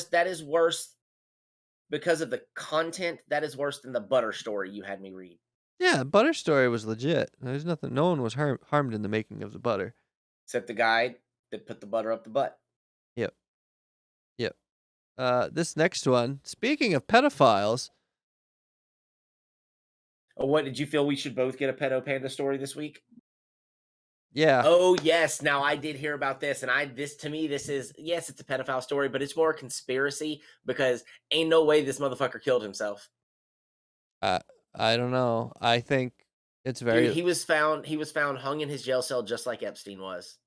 that is worse because of the content. That is worse than the butter story you had me read. Yeah, butter story was legit. There's nothing. No one was harmed in the making of the butter. Except the guy that put the butter up the butt. Yep. Yep. This next one. Speaking of pedophiles, Oh, what did you feel we should both get a pedo panda story this week? yeah, Oh yes, now I did hear about this, and this to me, this is yes, it's a pedophile story, but it's more a conspiracy because ain't no way this motherfucker killed himself. I I don't know. I think it's Dude, very he was found hung in his jail cell just like Epstein was.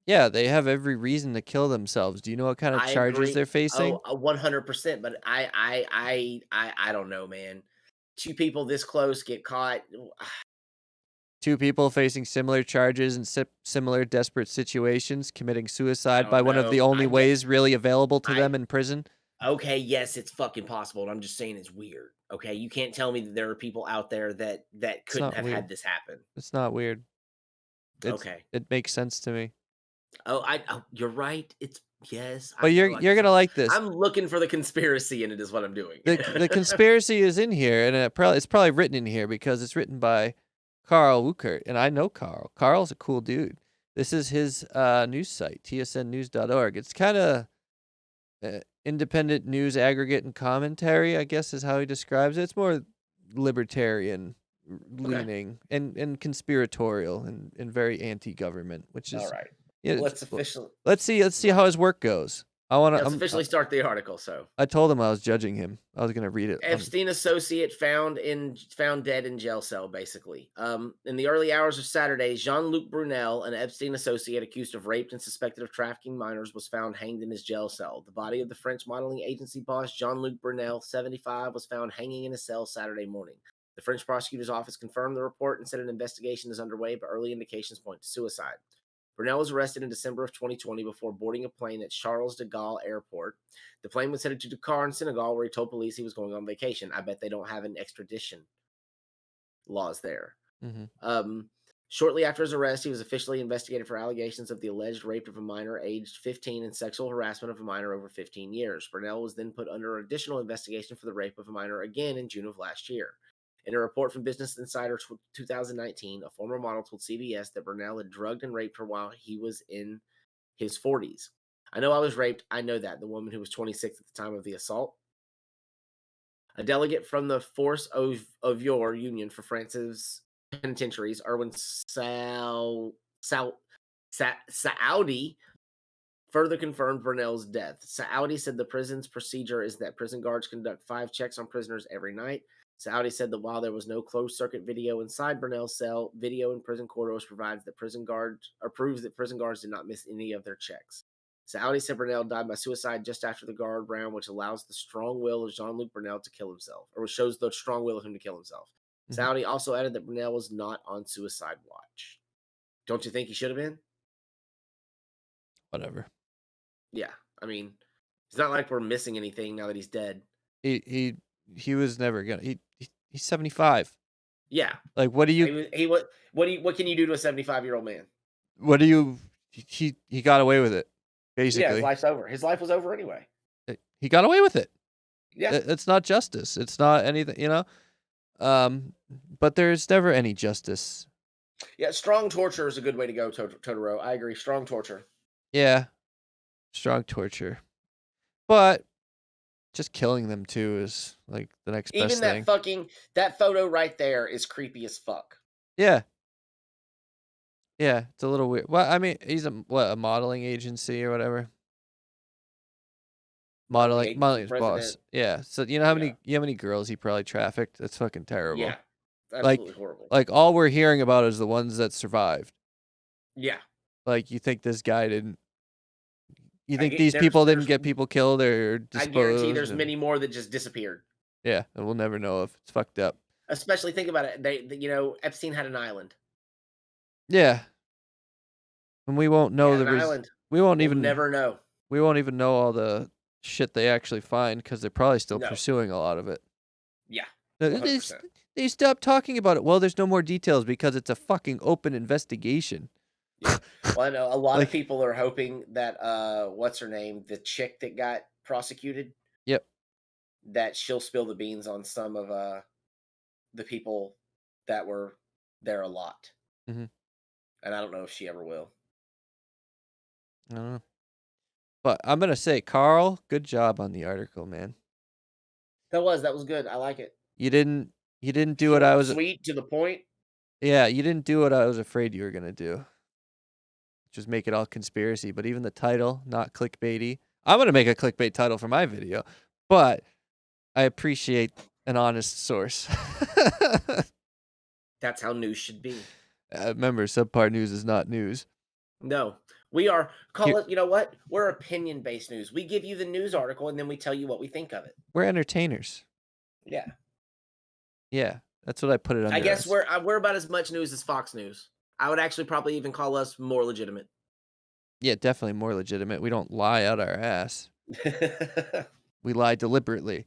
yeah. They have every reason to kill themselves. Do you know what kind of I charges agree. they're facing? Oh, 100%, but I don't know, man. Two people this close get caught. Two people facing similar charges in similar desperate situations, committing I suicide by don't one of the know. only I get ways really available to I them in prison. Okay, yes, it's fucking possible. And I'm just saying it's weird. Okay, you can't tell me that there are people out there that It's couldn't not have weird. had this happen. It's not weird. Okay. It makes sense to me. You're right. It's yes, I But feel like you're gonna like this. I'm looking for the conspiracy in it is what I'm doing. The conspiracy is in here, and it's probably written in here because it's written by Carl Wuckert, and I know Carl. Carl's a cool dude. This is his news site, tsnnews.org. It's kind of independent news aggregate and commentary, I guess is how he describes it. It's more libertarian Okay. leaning and conspiratorial and very anti-government, which All is right. yeah. Let's officially Let's see how his work goes. I want yeah, to. let's officially start the article. So I told him I was judging him. I was gonna read it. Epstein associate found dead in jail cell, basically. In the early hours of Saturday, Jean-Luc Brunel, an Epstein associate accused of rape and suspected of trafficking minors, was found hanged in his jail cell. The body of the French modeling agency boss Jean-Luc Brunel, 75, was found hanging in a cell Saturday morning. The French prosecutor's office confirmed the report and said an investigation is underway, but early indications point to suicide. Brunel was arrested in December of 2020 before boarding a plane at Charles de Gaulle Airport. The plane was headed to Dakar in Senegal, where he told police he was going on vacation. I bet they don't have an extradition laws there. hmm Um, Shortly after his arrest, he was officially investigated for allegations of the alleged rape of a minor aged 15 and sexual harassment of a minor over 15 years. Brunel was then put under additional investigation for the rape of a minor again in June of last year. In a report from Business Insider 2019, a former model told CBS that Brunel had drugged and raped her while he was in his 40s. I know I was raped. I know that. The woman who was 26 at the time of the assault. A delegate from the Force of Your Union for France's penitentiaries, Erwin Saudi, further confirmed Brunel's death. Saudi said the prison's procedure is that prison guards conduct 5 checks on prisoners every night. Saudi said that while there was no closed-circuit video inside Brunel's cell, video in prison corridors provides that prison guards or proves that prison guards did not miss any of their checks. Saudi said Brunel died by suicide just after the guard round, which allows the strong will of Jean-Luc Brunel to kill himself, or shows the strong will of him to kill himself. hmm Saudi also added that Brunel was not on suicide watch. Don't you think he should have been? Whatever. Yeah. I mean, it's not like we're missing anything now that he's dead. He he he was never gonna. He's 75. Yeah. Like What can you do to a 75-year-old man? what do you? He got away with it. Yeah, his Basically, life's over. His life was over anyway. He got away with it. Yeah. It's not justice. It's not anything. Um, but there's never any justice. Yeah, strong torture is a good way to go, Totoro. I agree. Strong torture. Yeah, strong torture. But just killing them too is like the next Even best thing. that photo right there is creepy as fuck. Yeah. Yeah, it's a little weird. Well, I mean, he's a modeling agency or whatever. Modeling agency Modeling's boss. president. Yeah. So Yeah. you know how many girls he probably trafficked? That's fucking terrible. Yeah. Absolutely horrible. Like all we're hearing about is the ones that survived. Yeah. Like you think this guy didn't you I think get these there's people didn't there's get people killed or I guarantee disposed there's and many more that just disappeared. yeah, and we'll never know if it's fucked up. Especially think about it. Epstein had an island. Yeah. And we won't He know had an island. we won't We'll even never know. know all the shit they actually find because they're probably still No. pursuing a lot of it. Yeah. They, they 100%. they stopped talking about it. Well, there's no more details because it's a fucking open investigation. Yeah. Well, I know a lot of Like, people are hoping that what's her name, the chick that got prosecuted, Yep. that she'll spill the beans on some of the people that were there a lot. Mhm. And I don't know if she ever will. I don't know. But I'm gonna say, Carl, good job on the article, man. That was good. I like it. You didn't you didn't do what I Short, was sweet, to the point. yeah, you didn't do what I was afraid you were gonna do. Just make it all conspiracy, but even the title, not clickbaity. I'm gonna make a clickbait title for my video, but I appreciate an honest source. That's how news should be. Remember, subpar news is not news. No, we are Here, call it. You know what? We're opinion based news. We give you the news article and then we tell you what we think of it. we're entertainers. Yeah, Yeah, that's what I put it I under guess as. we're about as much news as Fox News. I would actually probably even call us more legitimate. Yeah, definitely more legitimate. We don't lie out our ass. We lie deliberately.